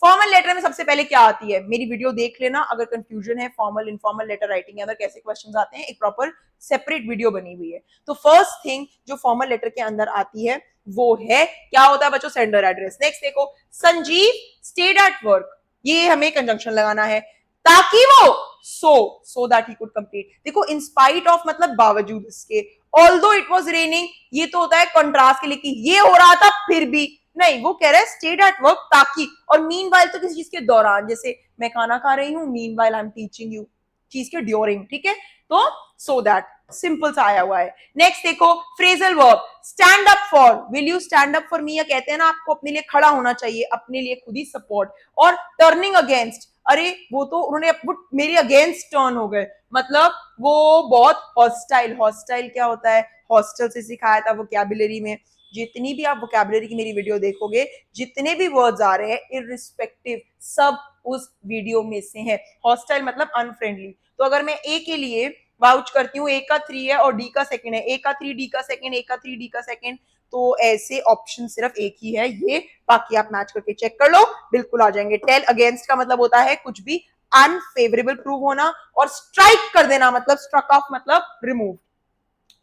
फॉर्मल लेटर में सबसे पहले क्या आती है, मेरी वीडियो देख लेना अगर कंफ्यूजन है फॉर्मल इनफॉर्मल लेटर राइटिंग के अंदर कैसे क्वेश्चंस आते हैं, एक प्रॉपर सेपरेट वीडियो बनी हुई है। तो फर्स्ट थिंग जो फॉर्मल लेटर के अंदर आती है वो है, क्या होता है बच्चों, सेंडर एड्रेस। नेक्स्ट देखो, संजीव स्टेड एट वर्क, ये हमें कंजंक्शन लगाना है, ताकि वो so that he could complete. देखो इन स्पाइट ऑफ मतलब बावजूद इसके, ऑल्दो इट वाज रेनिंग, ये तो होता है कंट्रास्ट के लिए कि ये हो रहा था फिर भी नहीं, वो कह रहा है स्टेड एट वर्क ताकि, और मीनवाइल तो किसी चीज के दौरान, जैसे मैं खाना खा रही हूँ, meanwhile I am teaching you, चीज के ड्यूरिंग, ठीक है, तो सो दैट सिंपल सा आया हुआ है। नेक्स्ट देखो, phrasal verb, stand up for, will you stand up for me, या कहते हैं ना आपको अपने लिए खड़ा होना चाहिए, अपने लिए खुद ही सपोर्ट। और टर्निंग अगेंस्ट, अरे वो तो उन्होंने मेरे अगेंस्ट टर्न हो गए, मतलब वो बहुत हॉस्टाइल, हॉस्टाइल क्या होता है, हॉस्टल से सिखाया था वोकैबुलरी में। जितनी भी आप वोकैबुलरी की मेरी वीडियो देखोगे, जितने भी वर्ड्स आ रहे हैं इररिस्पेक्टिव, सब उस वीडियो में से है। हॉस्टाइल मतलब अनफ्रेंडली। तो अगर मैं ए के लिए वाउच करती हूँ, ए का 3 है और डी का सेकंड है, ए का 3 डी का सेकंड, ए का 3 डी का सेकंड, तो ऐसे ऑप्शन सिर्फ एक ही है ये, बाकी आप मैच करके चेक कर लो, बिल्कुल आ जाएंगे। टेल अगेंस्ट का मतलब होता है कुछ भी अनफेवरेबल प्रूव होना, और स्ट्राइक कर देना मतलब स्ट्रक ऑफ मतलब रिमूव।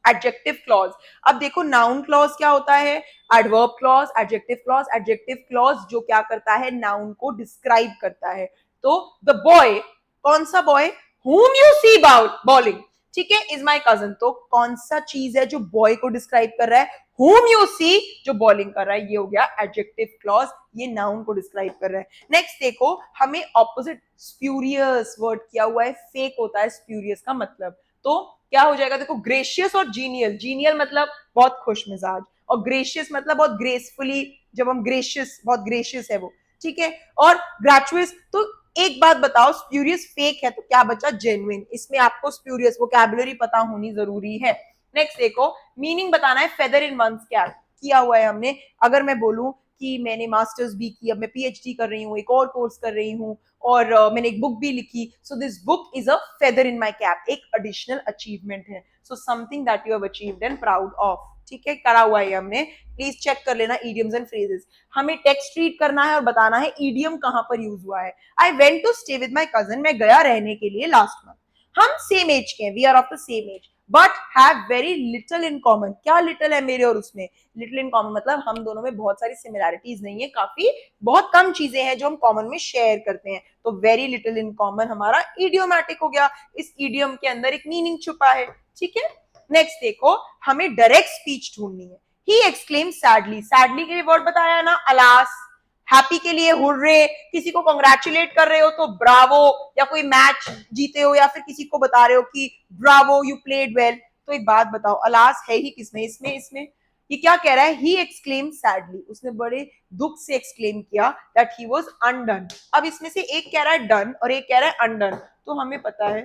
एडजेक्टिव क्लॉज, अब देखो नाउन क्लॉज क्या होता है, adverb clause, adjective clause. Adjective clause जो क्या करता है, नाउन को डिस्क्राइब करता है। तो द बॉय, कौन सा boy, whom you see bowling, ठीक है, इज माई कजन, तो कौन सा चीज है जो बॉय को डिस्क्राइब कर रहा है, whom you see जो बॉलिंग कर रहा है, ये हो गया एडजेक्टिव क्लॉज, ये नाउन को डिस्क्राइब कर रहा है। नेक्स्ट देखो, हमें ऑपोजिट स्प्यूरियस वर्ड किया हुआ है, फेक होता है स्प्यूरियस का मतलब, तो क्या हो जाएगा, देखो ग्रेशियस और जीनियल, जीनियल मतलब बहुत खुश मिजाज, और ग्रेशियस मतलब बहुत ग्रेसफुली, जब हम ग्रेशियस, बहुत ग्रेशियस है वो, ठीक है, और ग्रेचुअस। तो एक बात बताओ, स्प्यूरियस फेक है तो क्या बचा, जेन्युइन। इसमें आपको स्प्यूरियस वोकैबुलरी पता होनी जरूरी है। नेक्स्ट देखो, मीनिंग बताना है, फेदर इन वंस कैप किया हुआ है हमने। अगर मैं बोलूं कि मैंने मास्टर्स भी की, अब मैं पीएचडी कर रही हूँ, एक और कोर्स कर रही हूँ, और मैंने एक बुक भी लिखी, so this book is a feather in my cap, एक एडिशनल अचीवमेंट है, so something that you have achieved and proud of, ठीक है, करा हुआ है हमने। प्लीज चेक कर लेना इडियम्स एंड फ्रेजेस। हमें टेक्स्ट रीड करना है और बताना है इडियम कहां पर यूज हुआ है। I went to stay with my cousin, मैं गया रहने के लिए लास्ट मंथ। हम सेम एज के हैं, we are of the same age, but have very little in common. क्या लिटिल है मेरे और उसमें, लिटिल इन कॉमन मतलब हम दोनों में बहुत सारी सिमिलैरिटीज नहीं है, काफी बहुत कम चीजें हैं जो हम कॉमन में शेयर करते हैं। तो वेरी लिटिल इन कॉमन हमारा इडियोमैटिक हो गया, इस इडियम के अंदर एक मीनिंग छुपा है, ठीक है। नेक्स्ट देखो, हमें डायरेक्ट स्पीच ढूंढनी है। ही एक्सक्लेम सैडली, सैडली के लिए वर्ड बताया ना, अलास। हैप्पी के लिए हुर्रे, किसी को कंग्रेचुलेट कर रहे हो तो ब्रावो, या कोई मैच जीते हो या फिर किसी को बता रहे हो कि ब्रावो यू प्लेड वेल। तो एक बात बताओ, अलास है ही किसमें, इसमें ये क्या कह रहा है, ही एक्सक्लेम सैडली, उसने बड़े दुख से एक्सक्लेम किया दैट ही वाज अनडन। अब इसमें से एक कह रहा है डन और एक कह रहा है अनडन, तो हमें पता है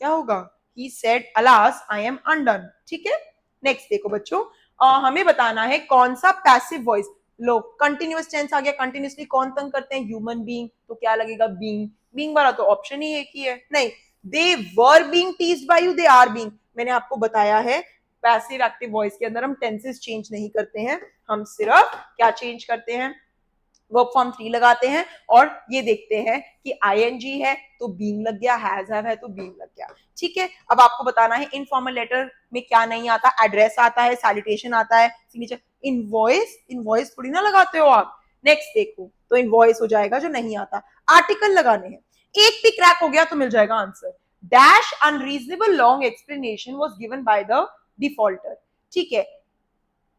क्या होगा, he said alas I am undone, ठीक है। नेक्स्ट देखो बच्चों, हमें बताना है कौन सा पैसिव वॉइस। लो कंटिन्यूअस टेंस आ गया, कंटिन्यूअसली कौन तंग करते हैं, ह्यूमन बीइंग, तो क्या लगेगा, बीइंग। बीइंग वाला तो ऑप्शन ही एक ही है, नहीं, they were being teased by you, they are being. मैंने आपको बताया है पैसिव एक्टिव वॉइस के अंदर हम टेंसेस चेंज नहीं करते हैं, हम सिर्फ क्या चेंज करते हैं, वर्ब फॉर्म 3 लगाते हैं और ये देखते हैं कि आईएनजी है तो बीइंग लग गया, हैज हैव है तो बीइंग लग गया, ठीक है। अब आपको बताना है इनफॉर्मल लेटर में क्या नहीं आता, एड्रेस आता है, सैल्यूटेशन आता है, सिग्नेचर। इनवॉइस, इनवॉइस थोड़ी ना लगाते हो आप। नेक्स्ट देखो, तो इनवॉइस हो जाएगा जो नहीं आता। आर्टिकल लगाने हैं, एक भी क्रैक हो गया तो मिल जाएगा answer. Dash unreasonable long explanation was given by the defaulter, ठीक है।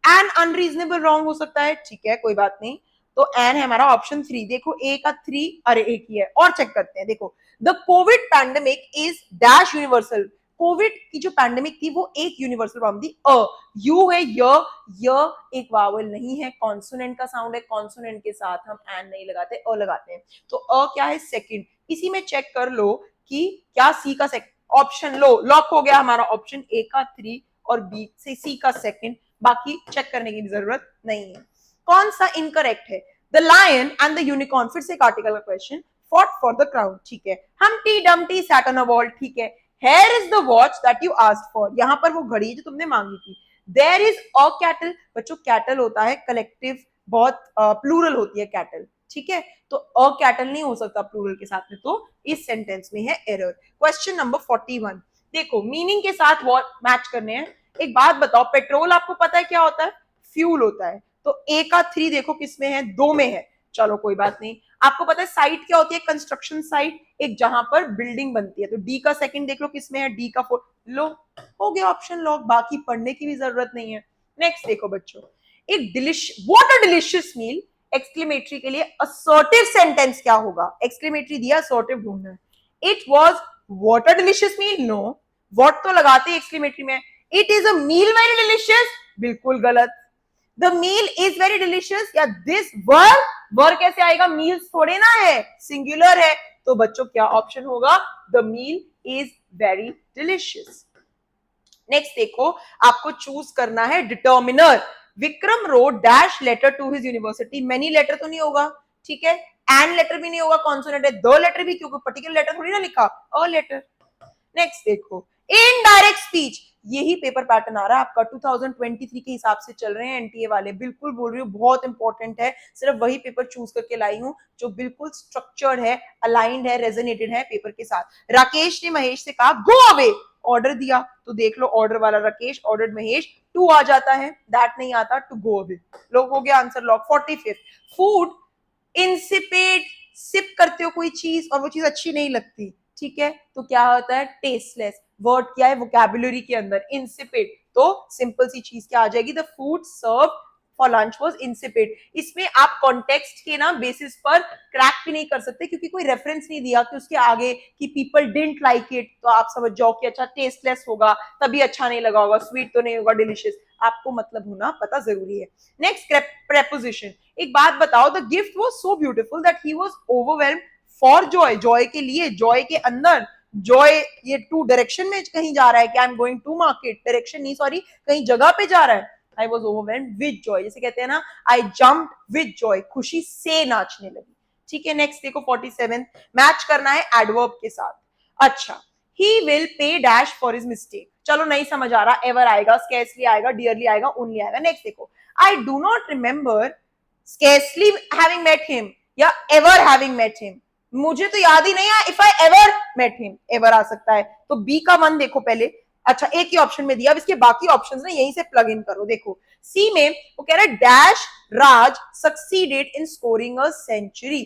एन अनरीजनेबल रॉन्ग हो सकता है, ठीक है कोई बात नहीं। तो एन है हमारा ऑप्शन 3। देखो ए का 3, अरे एक ही है, और चेक करते हैं। देखो the Covid pandemic is dash universal. Covid की जो पैंडेमिक थी वो एक यूनिवर्सल फॉर्म थी अ। यू है य एक वावल नहीं है, कॉन्सोनेंट का साउंड है, कॉन्सोनेंट के साथ हम एन नहीं लगाते, अ लगाते हैं। तो अ क्या है, सेकंड। इसी में चेक कर लो कि क्या सी का सेकंड ऑप्शन, लो लॉक हो गया हमारा ऑप्शन ए का 3 और बी से सी का सेकंड। बाकी चेक करने की भी जरूरत नहीं है। कौन सा इनकरेक्ट है? The lion and the unicorn, फिर से एक आर्टिकल का question, fought for the crown, ठीक है। Humpty Dumpty sat on a wall, ठीक है। Here is the watch that you asked for, यहां पर वो घड़ी जो तुमने मांगी थी। देयर इज अ कैटल, बच्चों कैटल होता है कलेक्टिव, बहुत प्लूरल होती है कैटल, ठीक है। तो अ कैटल नहीं हो सकता प्लूरल के साथ में, तो इस सेंटेंस में है एरर। क्वेश्चन नंबर 41, देखो मीनिंग के साथ वर्ड मैच करने हैं। एक बात बताओ, पेट्रोल आपको पता है क्या होता है? फ्यूल होता है। तो ए का 3 देखो किसमें है, 2 में है, चलो कोई बात नहीं। आपको पता है साइट क्या होती है? कंस्ट्रक्शन साइट, एक जहां पर बिल्डिंग बनती है। तो डी का सेकंड देख लो किसमें है, डी का 4, लो हो गया ऑप्शन लॉक, बाकी पढ़ने की भी जरूरत नहीं है। नेक्स्ट देखो बच्चों, एक what a delicious meal, exclamatory के लिए असर्टिव सेंटेंस क्या होगा? एक्सक्लेमेटरी दिया, असर्टिव ढूंढना है। It was what a delicious meal, no what तो लगाते एक्सक्लेमेटरी में। It is a meal very delicious, बिल्कुल गलत। The meal is very delicious या दिस वर कैसे आएगा? मील्स थोड़े ना है, सिंगुलर है। तो बच्चों क्या ऑप्शन होगा? The meal is very delicious. Next देखो, आपको चूज करना है determiner. Vikram wrote dash letter to his university, many letter तो नहीं होगा, ठीक है। एन लेटर भी नहीं होगा, कॉन्सोनेंट है। द लेटर भी, क्योंकि पर्टिकुलर लेटर थोड़ी ना लिखा, अ लेटर। नेक्स्ट देखो, इनडायरेक्ट स्पीच, यही पेपर पैटर्न आ रहा है आपका 2023 के हिसाब से चल रहे हैं एनटीए वाले, बिल्कुल बोल रही हूँ बहुत इंपॉर्टेंट है। सिर्फ वही पेपर चूज करके लाई हूँ जो बिल्कुल स्ट्रक्चर्ड है, अलाइंड है, रेजोनेटेड है पेपर के साथ। राकेश ने महेश से कहा गो अवे, ऑर्डर दिया, तो देख लो ऑर्डर वाला राकेश, ऑर्डर महेश, टू आ जाता है, दैट नहीं आता, टू गो अवे। लोग हो गया आंसर लॉक। 45, फूड इंसिपेड, सिप करते हो कोई चीज और वो चीज अच्छी नहीं लगती, ठीक है, तो क्या होता है? टेस्टलेस। वर्ड क्या है वोकैबुलरी के अंदर? इंसिपिड। तो सिंपल सी चीज क्या आ जाएगी? The food serve for lunch was insipid. इसमें आप कॉन्टेक्स्ट के ना बेसिस पर क्रैक भी नहीं कर सकते, क्योंकि कोई रेफरेंस नहीं दिया कि उसके आगे कि पीपल डिडंट लाइक इट, तो आप समझ जाओ कि अच्छा टेस्टलेस होगा, तभी अच्छा नहीं लगा होगा, स्वीट तो नहीं होगा, डिलिशियस। आपको मतलब होना पता जरूरी है। नेक्स्ट प्रेपोजिशन, एक बात बताओ, the gift was so beautiful that he was overwhelmed for Joy, Joy के लिए, जॉय के अंदर, जॉय ये टू डायरेक्शन में कहीं जा रहा है कि I am going to market, direction नहीं सॉरी, कहीं जगह पे जा रहा है। I was overwhelmed with joy, जैसे कहते हैं ना आई जम्प्ड विद जॉय, खुशी से नाचने लगी, ठीक है। नेक्स्ट देखो 47, मैच करना है एडवर्ब के साथ। अच्छा, he will pay dash for his mistake, चलो नहीं समझ आ रहा, एवर आएगा, स्कैर्सली आएगा, डियरली आएगा, ओनली आएगा। नेक्स्ट देखो, I do not remember scarcely having met him या एवर हैविंग मेट हिम, मुझे तो याद ही नहीं है if I ever met him, ever आ सकता है। तो बी का 1 देखो पहले, अच्छा एक ही ऑप्शन में दिया, अब इसके बाकी ऑप्शंस ना यहीं से प्लग इन करो। देखो सी में वो कह रहा है dash Raj succeeded in scoring a century,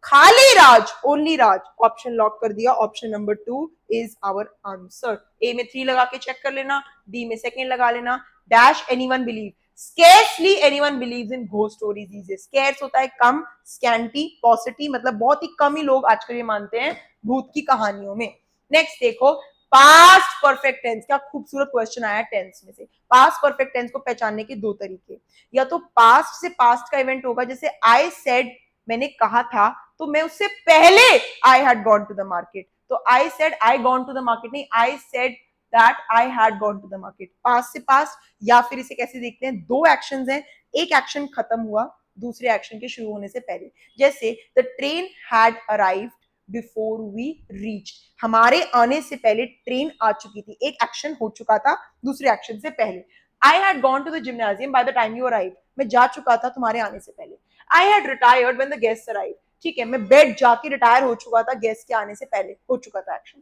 खाली Raj, only Raj, option lock कर दिया, option number 2 is our answer. A में 3 लगा के चेक कर लेना, डी में सेकंड लगा लेना। Dash anyone believe, scarcely anyone believes in ghost stories these days, scarce होता है कम, scanty paucity मतलब बहुत ही कम ही लोग आजकल ये मानते हैं भूत की कहानियों में। नेक्स्ट देखो, पास्ट परफेक्ट टेंस, क्या खूबसूरत क्वेश्चन आया टेंस में से। पास्ट परफेक्ट टेंस को पहचानने के 2 तरीके, या तो पास्ट से पास्ट का इवेंट होगा, जैसे आई सेड, मैंने कहा था, तो मैं उससे पहले I had gone to the market, तो I said I gone to the market नहीं, I said that I had gone to the market, past से पास्ट। या फिर इसे कैसे देखते हैं, 2 एक्शंस हैं, एक एक्शन खत्म हुआ दूसरे एक्शन के शुरू होने से पहले, जैसे the train had arrived before we reached, हमारे आने से पहले ट्रेन आ चुकी थी, एक एक्शन हो चुका था दूसरे एक्शन से पहले। I had gone to the gymnasium by the time you arrived, मैं जा चुका था तुम्हारे आने से पहले। I had retired when the guest arrived, ठीक है, मैं बेड जाके रिटायर हो चुका था गेस्ट के आने से पहले, हो चुका था action.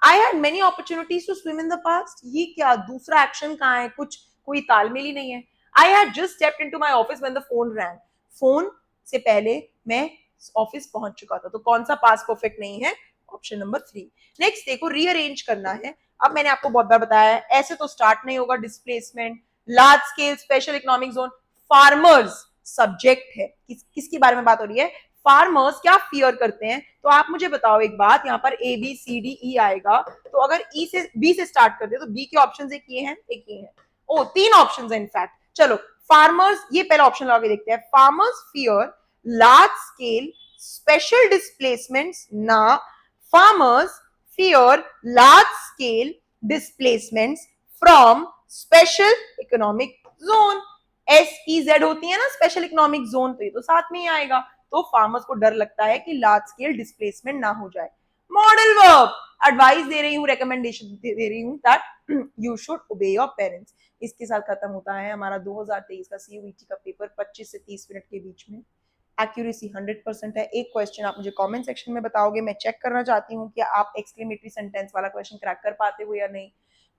I had many opportunities to swim in the past, ये क्या दूसरा एक्शन कहाँ है, कुछ कोई तालमेल ही नहीं है। I had just stepped into my office when the phone wrong, phone से पहले मैं ऑफिस पहुंच चुका था, तो कौन सा पास्ट परफेक्ट नहीं है, ऑप्शन नंबर 3। नेक्स्ट देखो, रीअरेंज करना है। अब मैंने आपको बहुत बार बताया है, ऐसे तो स्टार्ट नहीं होगा displacement, large scale special economic zone, farmers subject है। किसके बारे में बात हो रही है? फार्मर्स क्या फियर करते हैं। तो आप मुझे बताओ एक बात, यहाँ पर A B C D E आएगा, तो अगर ई से बी से स्टार्ट करते हैं तो बी के ऑप्शन एक ये हैं, एक ये है, ओ तीन ऑप्शन है इनफैक्ट। चलो फार्मर्स, ये पहला ऑप्शन लगा के देखते हैं। Farmers fear large scale special displacements ना, farmers fear large scale displacements from special economic zone. SEZ होती है ना स्पेशल इकोनॉमिक जोन, तो ये तो साथ में ही आएगा। तो फार्मर्स को डर लगता है कि लार्ज स्केल डिस्प्लेसमेंट ना हो जाए। मॉडल वर्ब, एडवाइस दे रही हूँ, रिकमेंडेशन दे रही हूँ दैट यू शुड ओबे योर पेरेंट्स। इसके साथ खत्म होता है हमारा 2023 का CUET का पेपर 25 से 30 मिनट के बीच में। एक्यूरेसी 100% है। एक क्वेश्चन आप मुझे कमेंट सेक्शन में बताओगे, मैं चेक करना चाहती हूँ कि आप एक्सक्लेमेटरी सेंटेंस वाला क्वेश्चन क्रैक कर पाते हो या नहीं।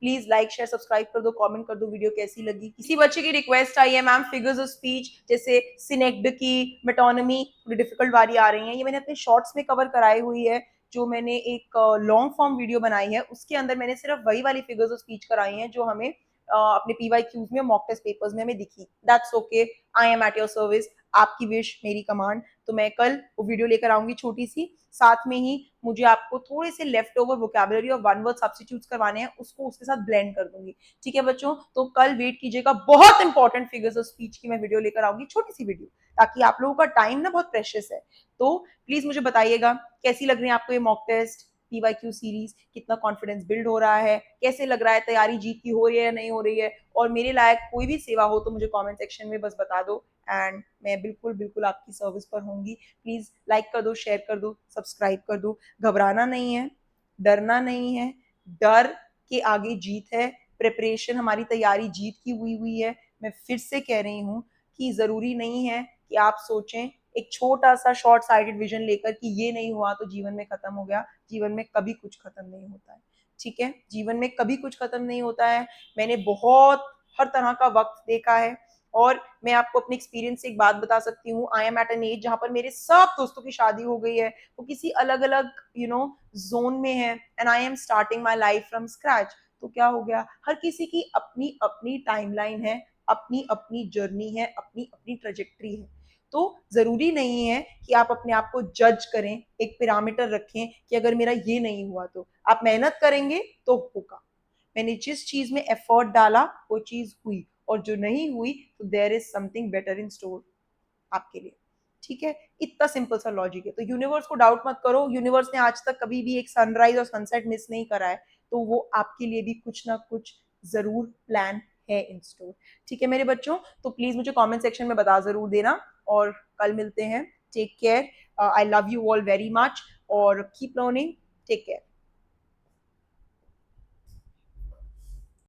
प्लीज लाइक शेयर सब्सक्राइब कर दो, कमेंट कर दो वीडियो कैसी लगी। किसी बच्चे की रिक्वेस्ट आई है मैम फिगर्स ऑफ स्पीच जैसे सिनेक्ड की, मेटोनमी, थोड़ी डिफिकल्ट वाली आ रही है, ये मैंने अपने शॉर्ट्स में कवर कराई हुई है। जो मैंने एक लॉन्ग फॉर्म वीडियो बनाई है उसके अंदर मैंने सिर्फ वही वाली फिगर्स ऑफ स्पीच कराई हैं जो हमें अपने PYQs में, मॉक टेस्ट पेपर्स में हमें दिखी। That's okay, I am at your service. आपकी विश मेरी कमांड। तो मैं कल वो वीडियो लेकर आऊंगी छोटी सी, साथ में ही मुझे आपको थोड़े से लेफ्ट ओवर वोकैबुलरी और वन वर्ड सब्स्टिट्यूट्स करवाने हैं, उसको उसके साथ ब्लेंड कर दूंगी। ठीक है बच्चों, तो कल वेट कीजिएगा, बहुत इंपॉर्टेंट फिगर्स ऑफ स्पीच की मैं वीडियो लेकर आऊंगी, छोटी सी वीडियो, ताकि आप लोगों का टाइम ना बहुत प्रेशियस है। तो प्लीज मुझे बताइएगा कैसी लग रही है आपको ये मॉक टेस्ट, PYQ सीरीज, कितना कॉन्फिडेंस बिल्ड हो रहा है, कैसे लग रहा है, तैयारी जीत की हो रही है या नहीं हो रही है। और मेरे लायक कोई भी सेवा हो तो मुझे कमेंट सेक्शन में बस बता दो, एंड मैं बिल्कुल बिल्कुल आपकी सर्विस पर होंगी। प्लीज लाइक कर दो, शेयर कर दो, सब्सक्राइब कर दो। घबराना नहीं है, डरना नहीं है, डर के आगे जीत है। प्रिपरेशन, हमारी तैयारी जीत की हुई है। मैं फिर से कह रही हूँ कि जरूरी नहीं है कि आप सोचें एक छोटा सा शॉर्ट साइडेड विजन लेकर कि ये नहीं हुआ तो जीवन में खत्म हो गया। जीवन में कभी कुछ खत्म नहीं होता है, ठीक है? जीवन में कभी कुछ खत्म नहीं होता है। मैंने बहुत हर तरह का वक्त देखा है, और मैं आपको अपने एक्सपीरियंस से एक बात बता सकती हूँ। I am at an age जहां पर मेरे सब दोस्तों की शादी हो गई है, वो किसी अलग अलग जोन में है, and I am starting my life from scratch. तो क्या हो गया, हर किसी की अपनी अपनी टाइमलाइन है, अपनी अपनी जर्नी है, अपनी अपनी ट्रेजेक्ट्री है। तो जरूरी नहीं है कि आप अपने आप को जज करें, एक पैरामीटर रखें कि अगर मेरा ये नहीं हुआ तो। आप मेहनत करेंगे तो होगा। मैंने जिस चीज में एफर्ट डाला वो चीज हुई, और जो नहीं हुई तो there is something better in store आपके लिए। ठीक है, इतना सिंपल सा लॉजिक है। तो यूनिवर्स को डाउट मत करो, यूनिवर्स ने आज तक कभी भी एक सनराइज और सनसेट मिस नहीं करा है, तो वो आपके लिए भी कुछ ना कुछ जरूर प्लान है इन स्टोर। ठीक है मेरे बच्चों, तो प्लीज मुझे कमेंट सेक्शन में बता जरूर देना, और कल मिलते हैं। Take care, I love you all very much, और कीप लर्निंग, टेक केयर।